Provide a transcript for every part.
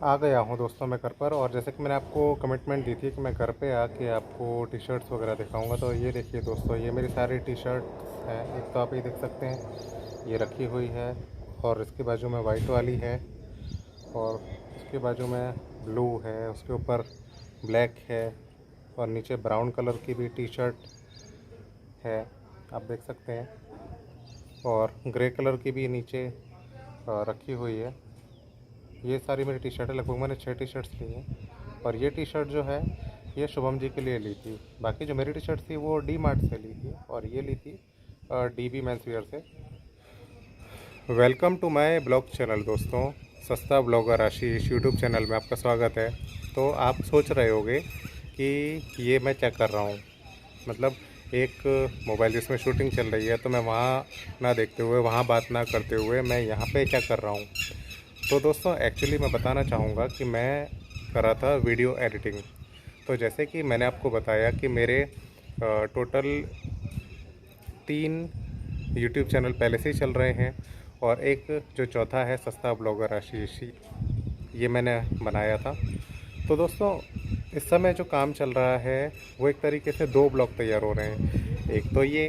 आ गया हूँ दोस्तों मैं घर पर। और जैसे कि मैंने आपको कमिटमेंट दी थी कि मैं घर पे आके आपको टी शर्ट्स वगैरह दिखाऊंगा, तो ये देखिए दोस्तों, ये मेरी सारी टी शर्ट्स हैं। एक तो आप ये देख सकते हैं, ये रखी हुई है, और इसके बाजू में वाइट वाली है, और इसके बाजू में ब्लू है, उसके ऊपर ब्लैक है, और नीचे ब्राउन कलर की भी टी शर्ट है, आप देख सकते हैं, और ग्रे कलर की भी नीचे रखी हुई है। ये सारी मेरी टी शर्ट है, लगभग मैंने 6 टी शर्ट्स ली हैं। और ये टी शर्ट जो है, ये शुभम जी के लिए ली थी। बाकी जो मेरी टी शर्ट थी वो डी मार्ट से ली थी, और ये ली थी डी बी मेंस वियर से। Welcome to my blog channel दोस्तों, सस्ता ब्लॉगर आशीष यूट्यूब चैनल में आपका स्वागत है। तो आप सोच रहे होंगे कि ये मैं क्या कर रहा हूँ, मतलब एक मोबाइल जिसमें शूटिंग चल रही है, तो मैं वहाँ ना देखते हुए, वहाँ बात ना करते हुए मैं यहाँ पे क्या कर रहा हूँ। तो दोस्तों एक्चुअली मैं बताना चाहूँगा कि मैं कर रहा था वीडियो एडिटिंग। तो जैसे कि मैंने आपको बताया कि मेरे टोटल 3 यूट्यूब चैनल पहले से ही चल रहे हैं, और एक जो चौथा है सस्ता ब्लॉगर आशीष, ये मैंने बनाया था। तो दोस्तों इस समय जो काम चल रहा है वो एक तरीके से 2 ब्लॉग तैयार हो रहे हैं। एक तो ये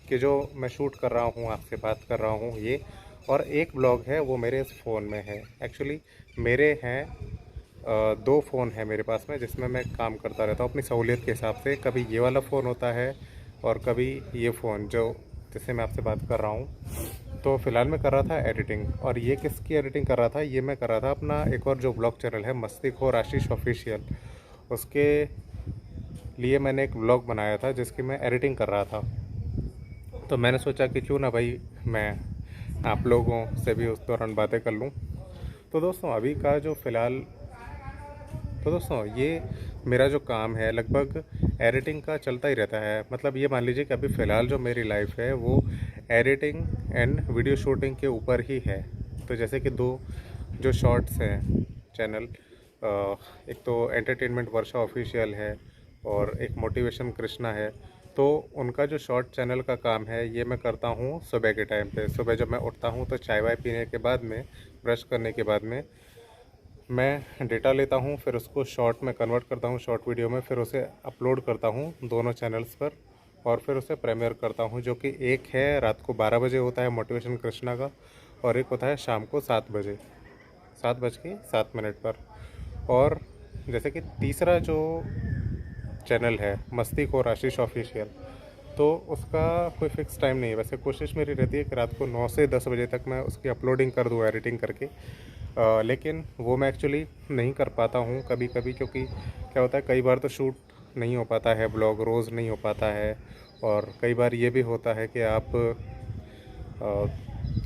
कि जो मैं शूट कर रहा हूँ, आपसे बात कर रहा हूँ ये, और एक ब्लॉग है वो मेरे इस फ़ोन में है। एक्चुअली मेरे हैं 2 फ़ोन हैं मेरे पास में, जिसमें मैं काम करता रहता हूँ अपनी सहूलियत के हिसाब से। कभी ये वाला फ़ोन होता है और कभी ये फ़ोन जो जिससे मैं आपसे बात कर रहा हूँ। तो फ़िलहाल मैं कर रहा था एडिटिंग। और ये किसकी एडिटिंग कर रहा था, ये मैं कर रहा था अपना एक और जो ब्लॉग चैनल है मस्तीखोर आशीष ऑफिशियल, उसके लिए मैंने एक ब्लॉग बनाया था जिसकी मैं एडिटिंग कर रहा था। तो मैंने सोचा कि क्यों ना भाई मैं आप लोगों से भी उस दौरान बातें कर लूँ। तो दोस्तों अभी का जो फ़िलहाल तो दोस्तों ये मेरा जो काम है लगभग एडिटिंग का चलता ही रहता है। मतलब ये मान लीजिए कि अभी फ़िलहाल जो मेरी लाइफ है वो एडिटिंग एंड वीडियो शूटिंग के ऊपर ही है। तो जैसे कि 2 जो शॉर्ट्स हैं चैनल, एक तो एंटरटेनमेंट वर्षा ऑफिशियल है और एक मोटिवेशन कृष्णा है। तो उनका जो शॉर्ट चैनल का काम है ये मैं करता हूँ सुबह के टाइम पे। सुबह जब मैं उठता हूँ तो चाय वाय पीने के बाद में, ब्रश करने के बाद में, मैं डेटा लेता हूँ, फिर उसको शॉर्ट में कन्वर्ट करता हूँ, शॉर्ट वीडियो में, फिर उसे अपलोड करता हूँ दोनों चैनल्स पर, और फिर उसे प्रीमियर करता हूँ। जो कि एक है रात को 12 बजे होता है मोटिवेशन कृष्णा का, और एक होता है शाम को 7 बजे, 7:07 पर। और जैसे कि तीसरा जो चैनल है मस्तीखोर आशीष ऑफिशियल, तो उसका कोई फ़िक्स टाइम नहीं है। वैसे कोशिश मेरी रहती है कि रात को 9 से 10 बजे तक मैं उसकी अपलोडिंग कर दूँ एडिटिंग करके। लेकिन वो मैं एक्चुअली नहीं कर पाता हूँ कभी कभी, क्योंकि क्या होता है कई बार तो शूट नहीं हो पाता है, ब्लॉग रोज़ नहीं हो पाता है। और कई बार ये भी होता है कि आप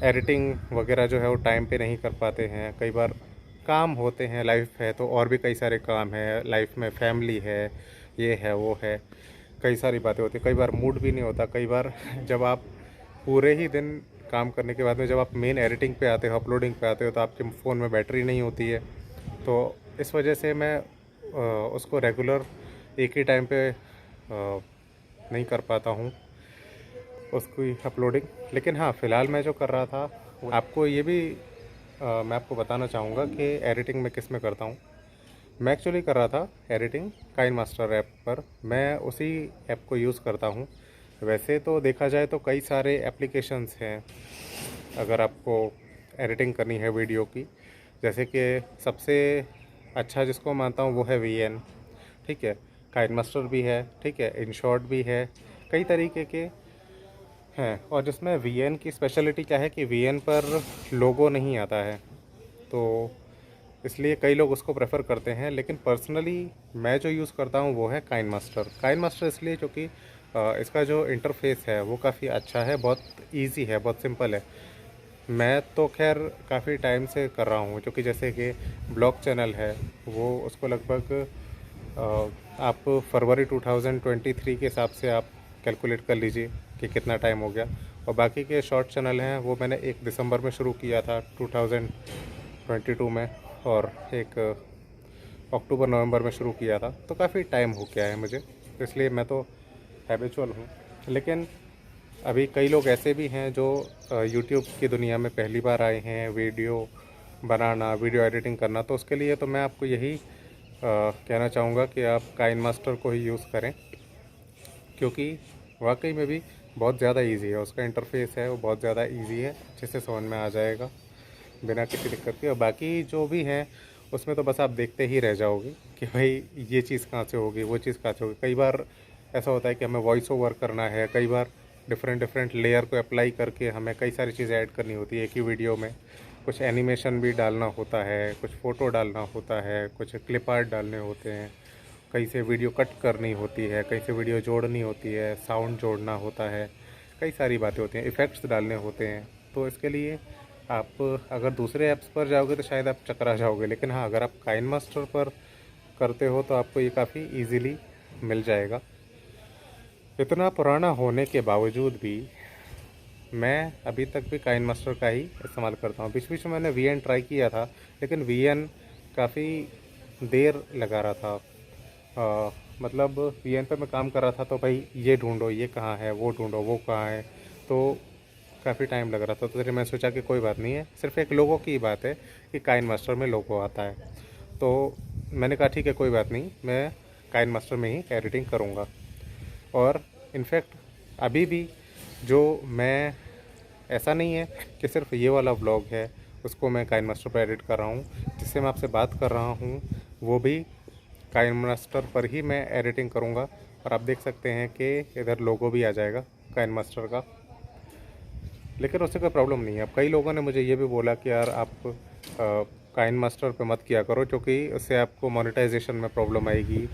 एडिटिंग वगैरह जो है वो टाइम पे नहीं कर पाते हैं। कई बार काम होते हैं, लाइफ है तो और भी कई सारे काम हैं लाइफ में, फैमिली है, ये है वो है, कई सारी बातें होती हैं। कई बार मूड भी नहीं होता। कई बार जब आप पूरे ही दिन काम करने के बाद में जब आप मेन एडिटिंग पे आते हो, अपलोडिंग पे आते हो, तो आपके फ़ोन में बैटरी नहीं होती है। तो इस वजह से मैं उसको रेगुलर एक ही टाइम पे नहीं कर पाता हूँ उसकी अपलोडिंग। लेकिन हाँ, फ़िलहाल मैं जो कर रहा था आपको ये भी मैं आपको बताना चाहूँगा कि एडिटिंग मैं किस में करता हूँ। मैं एक्चुअली कर रहा था एडिटिंग काइन मास्टर ऐप पर, मैं उसी ऐप को यूज़ करता हूँ। वैसे तो देखा जाए तो कई सारे एप्लीकेशंस हैं अगर आपको एडिटिंग करनी है वीडियो की। जैसे कि सबसे अच्छा जिसको मानता हूँ वो है वीएन, ठीक है, काइन मास्टर भी है, ठीक है, इनशॉट भी है, कई तरीके के हैं। और जिसमें वीएन की स्पेशलिटी क्या है कि वीएन पर लोगो नहीं आता है, तो इसलिए कई लोग उसको प्रेफर करते हैं। लेकिन पर्सनली मैं जो यूज़ करता हूँ वो है काइन मास्टर। काइन मास्टर इसलिए क्योंकि इसका जो इंटरफेस है वो काफ़ी अच्छा है, बहुत इजी है, बहुत सिंपल है। मैं तो खैर काफ़ी टाइम से कर रहा हूँ, क्योंकि जैसे कि ब्लॉग चैनल है वो उसको लगभग आप फरवरी 2023 के हिसाब से आप कैलकुलेट कर लीजिए कि कितना टाइम हो गया। और बाकी के शॉर्ट चैनल हैं वो मैंने 1 दिसंबर में शुरू किया था 2022 में, और एक अक्टूबर नवंबर में शुरू किया था। तो काफ़ी टाइम हो गया है मुझे, तो इसलिए मैं तो हैबिचुअल हूँ। लेकिन अभी कई लोग ऐसे भी हैं जो यूट्यूब की दुनिया में पहली बार आए हैं, वीडियो बनाना, वीडियो एडिटिंग करना, तो उसके लिए तो मैं आपको यही कहना चाहूँगा कि आप काइनमास्टर को ही यूज़ करें, क्योंकि वाकई में भी बहुत ज़्यादा इजी है। उसका इंटरफेस है वो बहुत ज़्यादा इजी है, अच्छे से समझ में आ जाएगा बिना किसी दिक्कत के। और बाकी जो भी हैं उसमें तो बस आप देखते ही रह जाओगे कि भाई ये चीज़ कहाँ से होगी, वो चीज़ कहाँ से होगी। कई बार ऐसा होता है कि हमें वॉइस ओवर करना है, कई बार डिफरेंट लेयर को अप्लाई करके हमें कई सारी चीज़ें ऐड करनी होती है एक ही वीडियो में। कुछ एनिमेशन भी डालना होता है, कुछ फ़ोटो डालना होता है, कुछ क्लिप आर्ट डालने होते हैं, कहीं से वीडियो कट करनी होती है, कहीं से वीडियो जोड़नी होती है, साउंड जोड़ना होता है, कई सारी बातें होती हैं, इफ़ेक्ट्स डालने होते हैं। तो इसके लिए आप अगर दूसरे ऐप्स पर जाओगे तो शायद आप चकरा जाओगे, लेकिन हाँ, अगर आप काइनमास्टर पर करते हो तो आपको ये काफ़ी ईज़िली मिल जाएगा। इतना पुराना होने के बावजूद भी मैं अभी तक भी काइनमास्टर का ही इस्तेमाल करता हूँ। बीच-बीच में मैंने वीएन ट्राई किया था, लेकिन वीएन काफ़ी देर लगा रहा था। मतलब वीएन पे मैं काम कर रहा था तो भाई ये ढूंढो, ये कहाँ है, वो ढूंढो, वो कहाँ है, तो काफ़ी टाइम लग रहा था। तो फिर मैं सोचा कि कोई बात नहीं है, सिर्फ एक लोगो की बात है कि काइनमास्टर में लोगो आता है। तो मैंने कहा ठीक है, कोई बात नहीं, मैं काइनमास्टर में ही एडिटिंग करूँगा। और इनफैक्ट अभी भी जो मैं, ऐसा नहीं है कि सिर्फ ये वाला व्लॉग है उसको मैं काइनमास्टर पर एडिट कर रहा हूँ, जिससे मैं आपसे बात कर रहा हूँ वो भी काइनमास्टर पर ही मैं एडिटिंग करूँगा। और आप देख सकते हैं कि इधर लोगो भी आ जाएगा काइनमास्टर का, लेकिन उससे कोई प्रॉब्लम नहीं है। अब कई लोगों ने मुझे ये भी बोला कि यार आप काइनमास्टर पे मत किया करो, क्योंकि उससे आपको मोनेटाइजेशन में प्रॉब्लम आएगी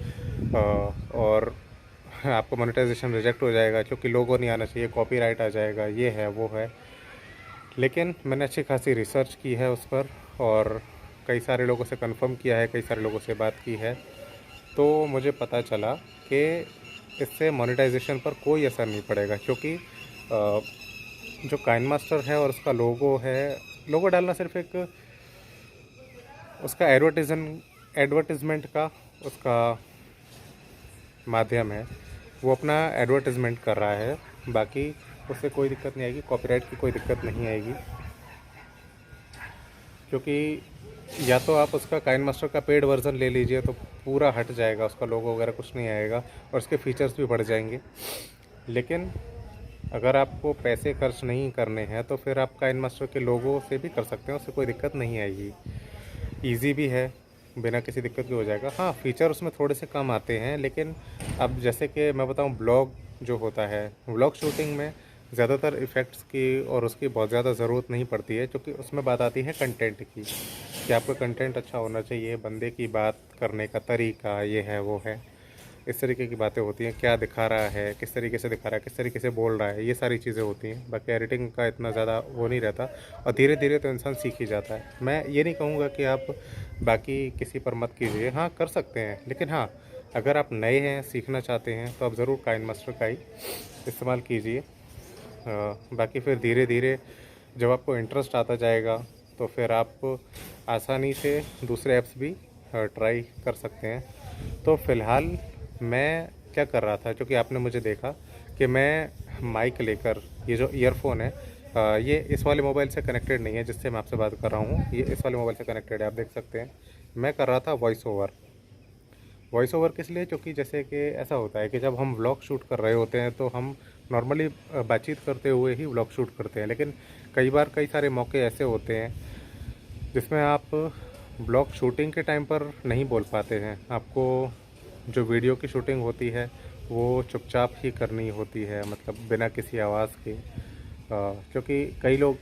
और आपको मोनेटाइजेशन रिजेक्ट हो जाएगा, क्योंकि लोगो नहीं आना चाहिए, कॉपीराइट आ जाएगा, ये है वो है। लेकिन मैंने अच्छी खासी रिसर्च की है उस पर और कई सारे लोगों से कंफर्म किया है, कई सारे लोगों से बात की है, तो मुझे पता चला कि इससे मोनेटाइजेशन पर कोई असर नहीं पड़ेगा। क्योंकि जो काइनमास्टर है और उसका लोगो है, लोगो डालना सिर्फ एक उसका एडवर्टिज़मेंट का उसका माध्यम है, वो अपना एडवर्टिज़मेंट कर रहा है। बाकी उससे कोई दिक्कत नहीं आएगी, कॉपीराइट की कोई दिक्कत नहीं आएगी, क्योंकि या तो आप उसका काइनमास्टर का पेड वर्ज़न ले लीजिए तो पूरा हट जाएगा, उसका लोगो वगैरह कुछ नहीं आएगा और उसके फीचर्स भी बढ़ जाएंगे। लेकिन अगर आपको पैसे खर्च नहीं करने हैं तो फिर आप काइनमास्टर के लोगो से भी कर सकते हैं, उससे कोई दिक्कत नहीं आएगी। ईजी भी है, बिना किसी दिक्कत के हो जाएगा। हाँ, फीचर उसमें थोड़े से कम आते हैं, लेकिन अब जैसे कि मैं बताऊँ, ब्लॉग जो होता है, व्लॉग शूटिंग में ज़्यादातर इफ़ेक्ट्स की और उसकी बहुत ज़्यादा ज़रूरत नहीं पड़ती है, क्योंकि उसमें बात आती है कंटेंट की कि आपका कंटेंट अच्छा होना चाहिए, बंदे की बात करने का तरीका ये है वो है, इस तरीके की बातें होती हैं, क्या दिखा रहा है, किस तरीके से दिखा रहा है, किस तरीके से बोल रहा है, ये सारी चीज़ें होती हैं। बाकी एडिटिंग का इतना ज़्यादा वो नहीं रहता और धीरे धीरे तो इंसान सीख ही जाता है। मैं ये नहीं कहूँगा कि आप बाकी किसी पर मत कीजिए, हाँ कर सकते हैं, लेकिन हाँ, अगर आप नए हैं, सीखना चाहते हैं तो आप ज़रूर काइनमास्टर का ही इस्तेमाल कीजिए। बाकी फिर धीरे धीरे जब आपको इंटरेस्ट आता जाएगा तो फिर आप आसानी से दूसरे ऐप्स भी ट्राई कर सकते हैं। तो फ़िलहाल मैं क्या कर रहा था, क्योंकि आपने मुझे देखा कि मैं माइक लेकर, ये जो ईयरफोन है ये इस वाले मोबाइल से कनेक्टेड नहीं है जिससे मैं आपसे बात कर रहा हूँ, ये इस वाले मोबाइल से कनेक्टेड है, आप देख सकते हैं। मैं कर रहा था वॉइस ओवर किस लिए, क्योंकि जैसे कि ऐसा होता है कि जब हम व्लॉग शूट कर रहे होते हैं तो हम नॉर्मली बातचीत करते हुए ही व्लॉग शूट करते हैं, लेकिन कई बार कई सारे मौके ऐसे होते हैं जिसमें आप ब्लॉग शूटिंग के टाइम पर नहीं बोल पाते हैं। आपको जो वीडियो की शूटिंग होती है वो चुपचाप ही करनी होती है, मतलब बिना किसी आवाज़ के, क्योंकि कई लोग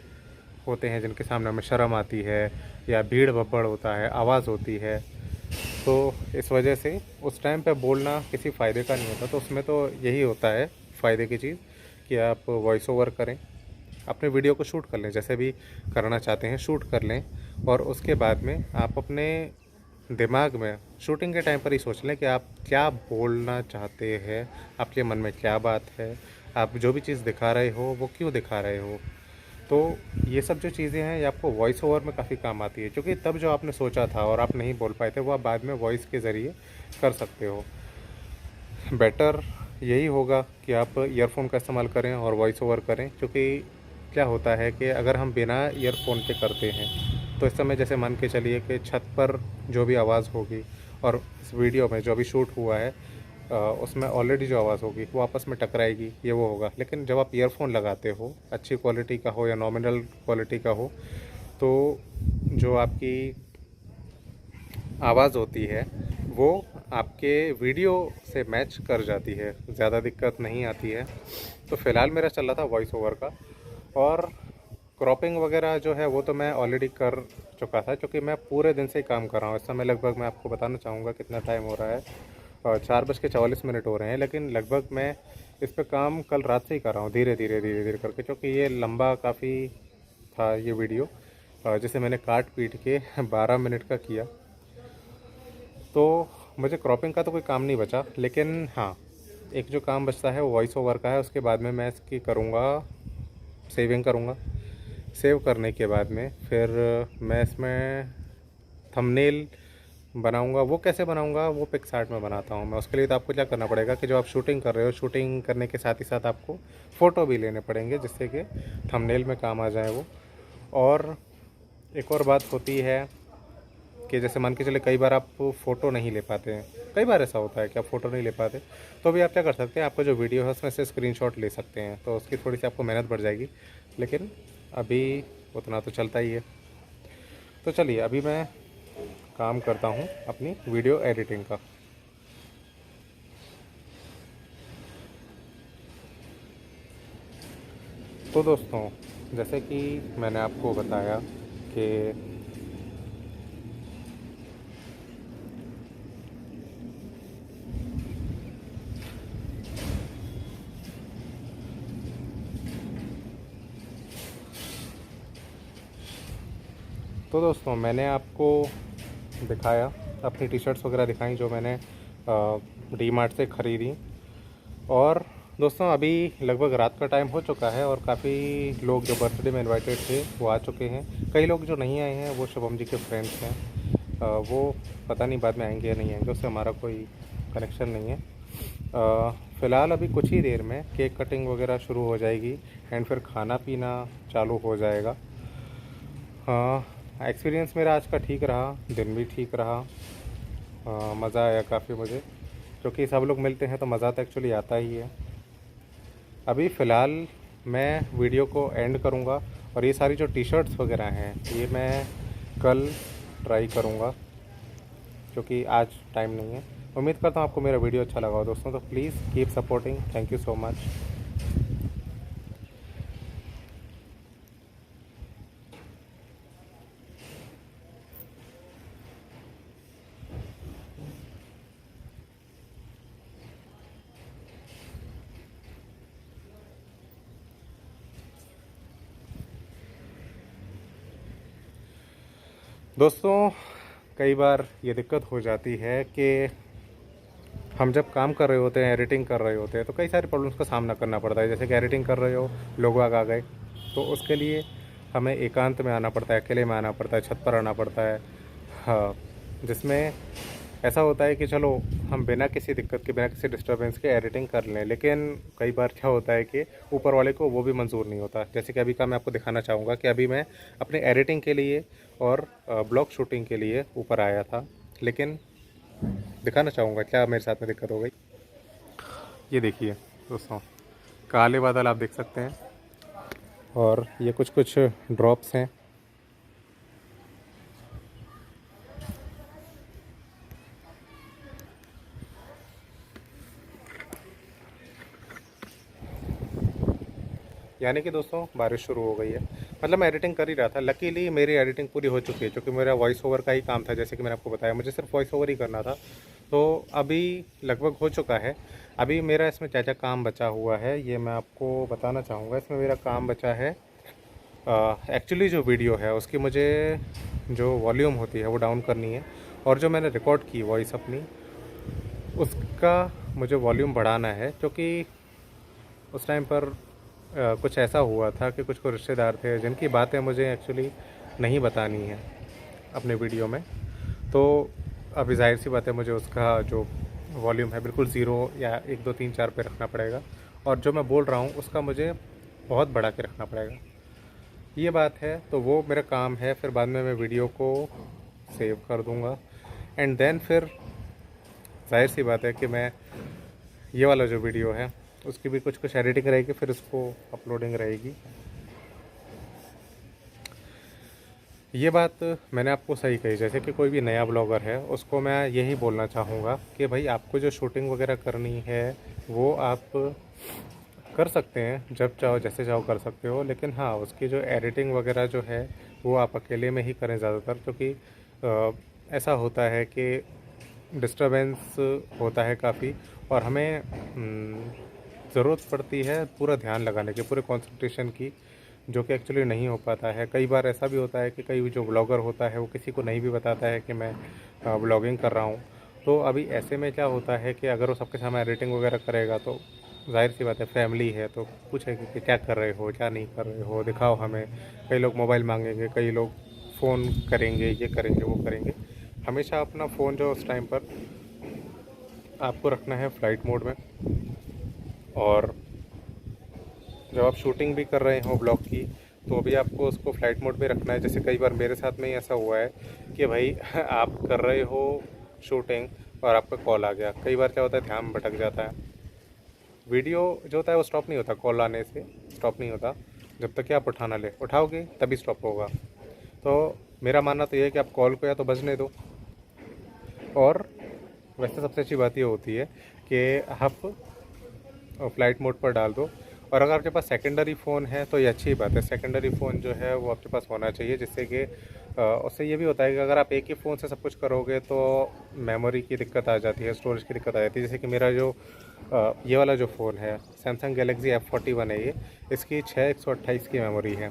होते हैं जिनके सामने हमें शर्म आती है या भीड़ भब्बड़ होता है, आवाज़ होती है, तो इस वजह से उस टाइम पे बोलना किसी फ़ायदे का नहीं होता। तो उसमें तो यही होता है फ़ायदे की चीज़ कि आप वॉइस ओवर करें, अपने वीडियो को शूट कर लें, जैसे भी करना चाहते हैं शूट कर लें, और उसके बाद में आप अपने दिमाग में शूटिंग के टाइम पर ही सोच लें कि आप क्या बोलना चाहते हैं, आपके मन में क्या बात है, आप जो भी चीज़ दिखा रहे हो वो क्यों दिखा रहे हो। तो ये सब जो चीज़ें हैं ये आपको वॉइस ओवर में काफ़ी काम आती है, क्योंकि तब जो आपने सोचा था और आप नहीं बोल पाए थे वो आप बाद में वॉइस के ज़रिए कर सकते हो। बेटर यही होगा कि आप ईयरफोन का इस्तेमाल करें और वॉइस ओवर करें, क्योंकि क्या होता है कि अगर हम बिना ईयरफोन के करते हैं तो इस समय जैसे मान के चलिए कि छत पर जो भी आवाज़ होगी और इस वीडियो में जो अभी शूट हुआ है उसमें ऑलरेडी जो आवाज़ होगी वो आपस में टकराएगी, ये वो होगा। लेकिन जब आप ईयरफोन लगाते हो, अच्छी क्वालिटी का हो या नॉमिनल क्वालिटी का हो, तो जो आपकी आवाज़ होती है वो आपके वीडियो से मैच कर जाती है, ज़्यादा दिक्कत नहीं आती है। तो फ़िलहाल मेरा चल रहा था वॉइस ओवर का, और क्रॉपिंग वगैरह जो है वो तो मैं ऑलरेडी कर चुका था, क्योंकि मैं पूरे दिन से ही काम कर रहा हूँ। इस समय लगभग मैं आपको बताना चाहूँगा कितना टाइम हो रहा है, और 4:44 हो रहे हैं। लेकिन लगभग मैं इस पे काम कल रात से ही कर रहा हूँ, धीरे धीरे करके, क्योंकि ये लंबा काफ़ी था ये वीडियो, जिसे मैंने काट पीट के 12 मिनट का किया। तो मुझे क्रॉपिंग का तो कोई काम नहीं बचा, लेकिन हाँ, एक जो काम बचता है वो वॉइस ओवर का है। उसके बाद में मैं इसकी करूँगा, सेविंग करूँगा। सेव करने के बाद में फिर मैं इसमें थंबनेल बनाऊँगा। वो कैसे बनाऊँगा, वो पिक्सआर्ट में बनाता हूँ मैं। उसके लिए तो आपको क्या करना पड़ेगा कि जो आप शूटिंग कर रहे हो, शूटिंग करने के साथ ही साथ आपको फ़ोटो भी लेने पड़ेंगे, जिससे कि थंबनेल में काम आ जाए वो। और एक और बात होती है कि जैसे मान के चले कई बार आप फ़ोटो नहीं ले पाते हैं, कई बार ऐसा होता है कि आप फ़ोटो नहीं ले पाते, तो भी आप क्या कर सकते हैं, आपका जो वीडियो है उसमें से स्क्रीनशॉट ले सकते हैं। तो उसकी थोड़ी सी आपको मेहनत बढ़ जाएगी, लेकिन अभी उतना तो चलता ही है। तो चलिए अभी मैं काम करता हूँ अपनी वीडियो एडिटिंग का। तो दोस्तों, जैसे कि मैंने आपको बताया कि मैंने आपको दिखाया, अपनी टी शर्ट्स वगैरह दिखाई जो मैंने डी मार्ट से ख़रीदी। और दोस्तों, अभी लगभग रात का टाइम हो चुका है, और काफ़ी लोग जो बर्थडे में इनवाइटेड थे वो आ चुके हैं। कई लोग जो नहीं आए हैं वो शुभम जी के फ्रेंड्स हैं। वो पता नहीं बाद में आएंगे या नहीं आएंगे, उससे हमारा कोई कनेक्शन नहीं है। फ़िलहाल अभी कुछ ही देर में केक कटिंग वगैरह शुरू हो जाएगी, एंड फिर खाना पीना चालू हो जाएगा। एक्सपीरियंस मेरा आज का ठीक रहा, दिन भी ठीक रहा। मज़ा आया काफ़ी मुझे, क्योंकि सब लोग मिलते हैं तो मज़ा तो एक्चुअली आता ही है। अभी फ़िलहाल मैं वीडियो को एंड करूँगा, और ये सारी जो टी शर्ट्स वगैरह हैं ये मैं कल ट्राई करूँगा, क्योंकि आज टाइम नहीं है। उम्मीद करता हूँ आपको मेरा वीडियो अच्छा लगा हो दोस्तों, तो please keep supporting. Thank you so much. दोस्तों, कई बार ये दिक्कत हो जाती है कि हम जब काम कर रहे होते हैं, एडिटिंग कर रहे होते हैं, तो कई सारे प्रॉब्लम्स का सामना करना पड़ता है। जैसे कि एडिटिंग कर रहे हो, लोग आ गए, तो उसके लिए हमें एकांत में आना पड़ता है, अकेले में आना पड़ता है, छत पर आना पड़ता है। हाँ, जिसमें ऐसा होता है कि चलो हम बिना किसी दिक्कत के, बिना किसी डिस्टर्बेंस के एडिटिंग कर लें, लेकिन कई बार क्या होता है कि ऊपर वाले को वो भी मंजूर नहीं होता। जैसे कि अभी का मैं आपको दिखाना चाहूँगा कि अभी मैं अपने एडिटिंग के लिए और ब्लॉग शूटिंग के लिए ऊपर आया था, लेकिन दिखाना चाहूँगा क्या मेरे साथ में दिक्कत हो गई। ये देखिए दोस्तों, काले बादल आप देख सकते हैं, और ये कुछ कुछ ड्रॉप्स हैं। यानी कि दोस्तों बारिश शुरू हो गई है। मतलब मैं एडिटिंग कर ही रहा था, लकीली मेरी एडिटिंग पूरी हो चुकी है, क्योंकि मेरा वॉइस ओवर का ही काम था। जैसे कि मैंने आपको बताया, मुझे सिर्फ वॉइस ओवर ही करना था, तो अभी लगभग हो चुका है। अभी मेरा इसमें क्या क्या काम बचा हुआ है ये मैं आपको बताना चाहूँगा। इसमें मेरा काम बचा है, एक्चुअली जो वीडियो है उसकी मुझे जो वॉल्यूम होती है वो डाउन करनी है, और जो मैंने रिकॉर्ड की वॉइस अपनी, उसका मुझे वॉल्यूम बढ़ाना है। क्योंकि उस टाइम पर कुछ ऐसा हुआ था कि कुछ रिश्तेदार थे जिनकी बातें मुझे एक्चुअली नहीं बतानी है अपने वीडियो में। तो अभी ज़ाहिर सी बात है, मुझे उसका जो वॉल्यूम है बिल्कुल ज़ीरो या 1 2 3 4 पे रखना पड़ेगा, और जो मैं बोल रहा हूँ उसका मुझे बहुत बढ़ा के रखना पड़ेगा। ये बात है, तो वो मेरा काम है। फिर बाद में मैं वीडियो को सेव कर दूँगा एंड देन फिर जाहिर सी बात है कि मैं ये वाला जो वीडियो है उसकी भी कुछ कुछ एडिटिंग रहेगी, फिर उसको अपलोडिंग रहेगी। ये बात मैंने आपको सही कही। जैसे कि कोई भी नया ब्लॉगर है उसको मैं यही बोलना चाहूँगा कि भाई आपको जो शूटिंग वगैरह करनी है वो आप कर सकते हैं, जब चाहो जैसे चाहो कर सकते हो, लेकिन हाँ उसकी जो एडिटिंग वगैरह जो है वो आप अकेले में ही करें ज़्यादातर, क्योंकि ऐसा होता है कि डिस्टरबेंस होता है काफ़ी और हमें ज़रूरत पड़ती है पूरा ध्यान लगाने की, पूरे कंसंट्रेशन की, जो कि एक्चुअली नहीं हो पाता है। कई बार ऐसा भी होता है कि कई जो ब्लॉगर होता है वो किसी को नहीं भी बताता है कि मैं ब्लॉगिंग कर रहा हूँ। तो अभी ऐसे में क्या होता है कि अगर वो सबके सामने एडिटिंग वगैरह करेगा तो ज़ाहिर सी बात है फैमिली है तो पूछेगी कि क्या कर रहे हो, क्या नहीं कर रहे हो, दिखाओ हमें। कई लोग मोबाइल मांगेंगे, कई लोग फ़ोन करेंगे, ये करेंगे वो करेंगे। हमेशा अपना फ़ोन जो उस टाइम पर आपको रखना है फ़्लाइट मोड में। और जब आप शूटिंग भी कर रहे हो ब्लॉग की तो भी आपको उसको फ़्लाइट मोड में रखना है। जैसे कई बार मेरे साथ में ही ऐसा हुआ है कि भाई आप कर रहे हो शूटिंग और आपका कॉल आ गया। कई बार क्या होता है ध्यान भटक जाता है, वीडियो जो होता है वो स्टॉप नहीं होता, कॉल आने से स्टॉप नहीं होता, जब तक कि आप उठा ना ले। उठाओगे तभी स्टॉप होगा। तो मेरा मानना तो ये है कि आप कॉल को या तो बजने दो, और वैसे सबसे अच्छी बात ये होती है कि आप फ़्लाइट मोड पर डाल दो। और अगर आपके पास सेकेंडरी फ़ोन है तो ये अच्छी बात है। सेकेंडरी फ़ोन जो है वो आपके पास होना चाहिए, जिससे कि उससे ये भी होता है कि अगर आप एक ही फ़ोन से सब कुछ करोगे तो मेमोरी की दिक्कत आ जाती है, स्टोरेज की दिक्कत आ जाती है। जैसे कि मेरा जो ये वाला जो फ़ोन है सैमसंग गैलेक्सी F41 है, ये इसकी 6/128 की मेमोरी है।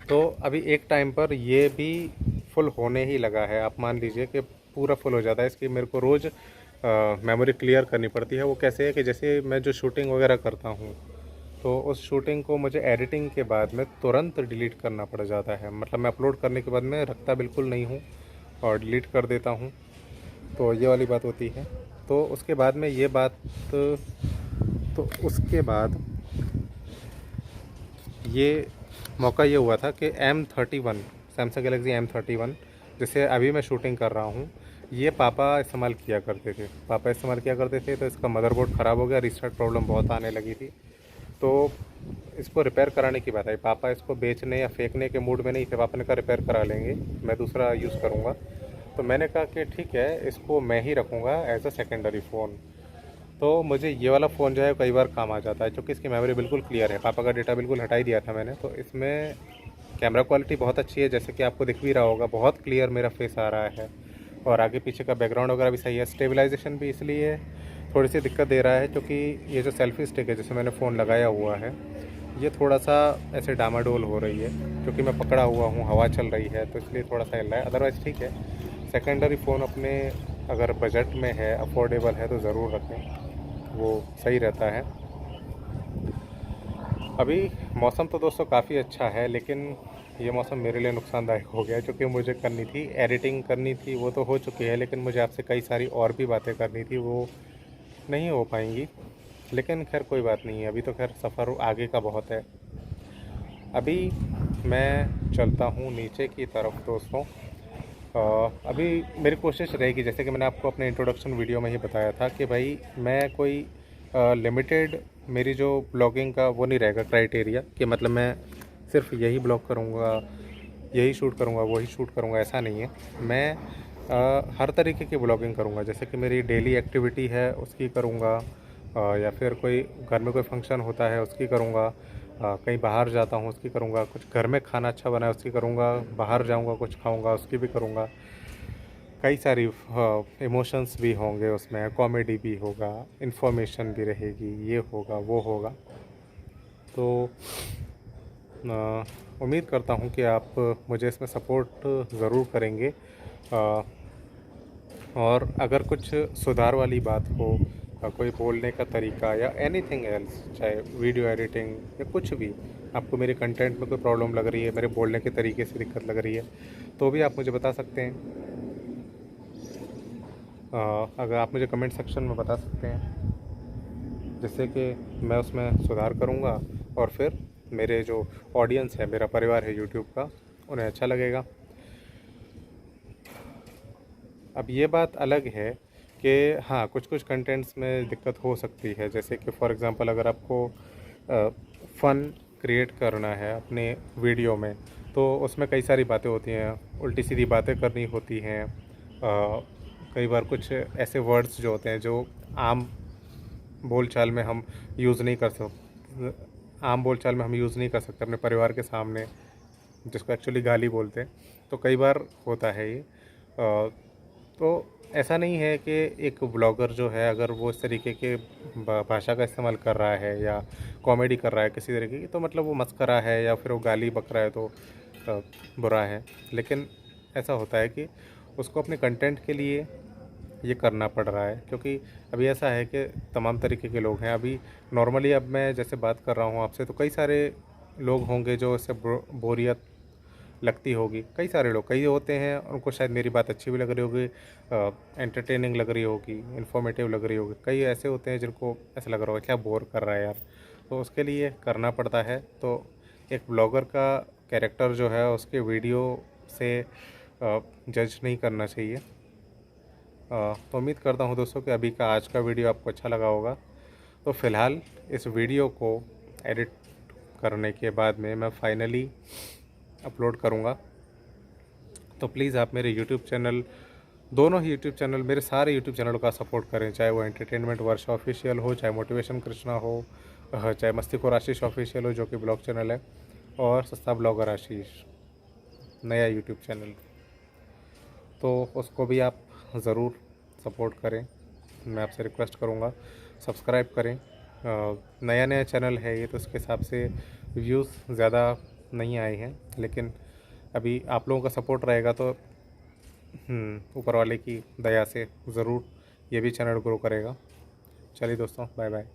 तो अभी एक टाइम पर ये भी फुल होने ही लगा है। आप मान लीजिए कि पूरा फुल हो जाता है। इसकी मेरे को रोज़ मेमोरी क्लियर करनी पड़ती है। वो कैसे है कि जैसे मैं जो शूटिंग वगैरह करता हूँ तो उस शूटिंग को मुझे एडिटिंग के बाद में तुरंत डिलीट करना पड़ जाता है। मतलब मैं अपलोड करने के बाद मैं रखता बिल्कुल नहीं हूँ और डिलीट कर देता हूँ। तो ये वाली बात होती है। तो उसके बाद में ये बात, तो उसके बाद ये मौका ये हुआ था कि M31 सैमसंग गैलेक्सी M31 जिसे अभी मैं शूटिंग कर रहा हूँ, ये पापा इस्तेमाल किया करते थे। तो इसका मदरबोर्ड ख़राब हो गया, रीस्टार्ट प्रॉब्लम बहुत आने लगी थी। तो इसको रिपेयर कराने की बात आई। पापा इसको बेचने या फेंकने के मूड में नहीं थे। पापा ने कहा रिपेयर करा लेंगे, मैं दूसरा यूज़ करूँगा। तो मैंने कहा कि ठीक है, इसको मैं ही रखूँगा एज अ सेकेंडरी फ़ोन। तो मुझे ये वाला फ़ोन जो है कई बार काम आ जाता है, क्योंकि इसकी मेमोरी बिल्कुल क्लियर है। पापा का डेटा बिल्कुल हटा ही दिया था मैंने। तो इसमें कैमरा क्वालिटी बहुत अच्छी है, जैसे कि आपको दिख भी रहा होगा, बहुत क्लियर मेरा फेस आ रहा है। और आगे पीछे का बैकग्राउंड वगैरह भी सही है। स्टेबलाइजेशन भी इसलिए थोड़ी सी दिक्कत दे रहा है क्योंकि ये जो सेल्फी स्टिक है जिसे मैंने फ़ोन लगाया हुआ है, ये थोड़ा सा ऐसे डामाडोल हो रही है, क्योंकि मैं पकड़ा हुआ हूँ, हवा चल रही है, तो इसलिए थोड़ा सा हिल रहा है। अदरवाइज़ ठीक है। सेकेंडरी फ़ोन अपने अगर बजट में है, अफोर्डेबल है, तो ज़रूर रखें, वो सही रहता है। अभी मौसम तो दोस्तों काफ़ी अच्छा है, लेकिन ये मौसम मेरे लिए नुकसानदायक हो गया है, क्योंकि मुझे करनी थी एडिटिंग करनी थी, वो तो हो चुकी है, लेकिन मुझे आपसे कई सारी और भी बातें करनी थी, वो नहीं हो पाएंगी। लेकिन खैर कोई बात नहीं है, अभी तो खैर सफ़र आगे का बहुत है। अभी मैं चलता हूँ नीचे की तरफ दोस्तों। अभी मेरी कोशिश रहेगी, जैसे कि मैंने आपको अपने इंट्रोडक्शन वीडियो में ही बताया था, कि भाई मैं कोई लिमिटेड, मेरी जो ब्लॉगिंग का वो नहीं रहेगा क्राइटेरिया कि मतलब मैं सिर्फ यही ब्लॉग करूँगा, यही शूट करूँगा, वही शूट करूँगा, ऐसा नहीं है। मैं हर तरीके की ब्लॉगिंग करूँगा। जैसे कि मेरी डेली एक्टिविटी है उसकी करूँगा, या फिर कोई घर में कोई फंक्शन होता है उसकी करूँगा, कहीं बाहर जाता हूँ उसकी करूँगा, कुछ घर में खाना अच्छा बना है उसकी करूँगा, बाहर जाऊँगा कुछ खाऊँगा उसकी भी करूँगा। कई सारी इमोशंस भी होंगे उसमें, कॉमेडी भी होगा, इन्फॉर्मेशन भी रहेगी, ये होगा वो होगा। तो उम्मीद करता हूँ कि आप मुझे इसमें सपोर्ट ज़रूर करेंगे। और अगर कुछ सुधार वाली बात हो, कोई बोलने का तरीका या एनीथिंग एल्स, चाहे वीडियो एडिटिंग या कुछ भी, आपको मेरे कंटेंट में कोई प्रॉब्लम लग रही है, मेरे बोलने के तरीके से दिक्कत लग रही है, तो भी आप मुझे बता सकते हैं। अगर आप मुझे कमेंट सेक्शन में बता सकते हैं, जिससे कि मैं उसमें सुधार करूँगा और फिर मेरे जो ऑडियंस है, मेरा परिवार है यूट्यूब का, उन्हें अच्छा लगेगा। अब ये बात अलग है कि हाँ, कुछ कुछ कंटेंट्स में दिक्कत हो सकती है, जैसे कि फॉर एग्ज़ाम्पल अगर आपको फ़न क्रिएट करना है अपने वीडियो में, तो उसमें कई सारी बातें होती हैं, उल्टी सीधी बातें करनी होती हैं। कई बार कुछ ऐसे वर्ड्स जो होते हैं जो आम बोलचाल में हम यूज़ नहीं कर सकते, आम बोलचाल में हम यूज़ नहीं कर सकते अपने परिवार के सामने, जिसको एक्चुअली गाली बोलते हैं। तो कई बार होता है ये। तो ऐसा नहीं है कि एक ब्लॉगर जो है अगर वो इस तरीके के भाषा का इस्तेमाल कर रहा है या कॉमेडी कर रहा है किसी तरीके की, तो मतलब वो मस्करा है या फिर वो गाली बक रहा है तो बुरा है। लेकिन ऐसा होता है कि उसको अपने कंटेंट के लिए ये करना पड़ रहा है, क्योंकि अभी ऐसा है कि तमाम तरीके के लोग हैं। अभी नॉर्मली अब मैं जैसे बात कर रहा हूँ आपसे, तो कई सारे लोग होंगे जो इससे बोरियत लगती होगी। कई सारे लोग, कई होते हैं उनको शायद मेरी बात अच्छी भी लग रही होगी, एंटरटेनिंग लग रही होगी, इन्फॉर्मेटिव लग रही होगी। कई ऐसे होते हैं जिनको ऐसा लग रहा होगा क्या बोर कर रहा है यार, तो उसके लिए करना पड़ता है। तो एक ब्लॉगर का कैरेक्टर जो है उसके वीडियो से जज नहीं करना चाहिए। तो उम्मीद करता हूँ दोस्तों कि अभी का आज का वीडियो आपको अच्छा लगा होगा। तो फ़िलहाल इस वीडियो को एडिट करने के बाद में मैं फाइनली अपलोड करूँगा। तो प्लीज़ आप मेरे यूट्यूब चैनल, दोनों ही यूट्यूब चैनल, मेरे सारे यूट्यूब चैनलों का सपोर्ट करें, चाहे वो एंटरटेनमेंट वर्षा ऑफिशियल हो, चाहे मोटिवेशन कृष्णा हो, चाहे मस्तीखोर आशीष ऑफिशियल हो जो कि ब्लॉग चैनल है, और सस्ता ब्लॉगर आशीष नया यूट्यूब चैनल, तो उसको भी आप ज़रूर सपोर्ट करें। मैं आपसे रिक्वेस्ट करूँगा सब्सक्राइब करें। नया नया चैनल है ये, तो उसके हिसाब से व्यूज़ ज़्यादा नहीं आए हैं, लेकिन अभी आप लोगों का सपोर्ट रहेगा तो ऊपर वाले की दया से ज़रूर ये भी चैनल ग्रो करेगा। चलिए दोस्तों, बाय बाय।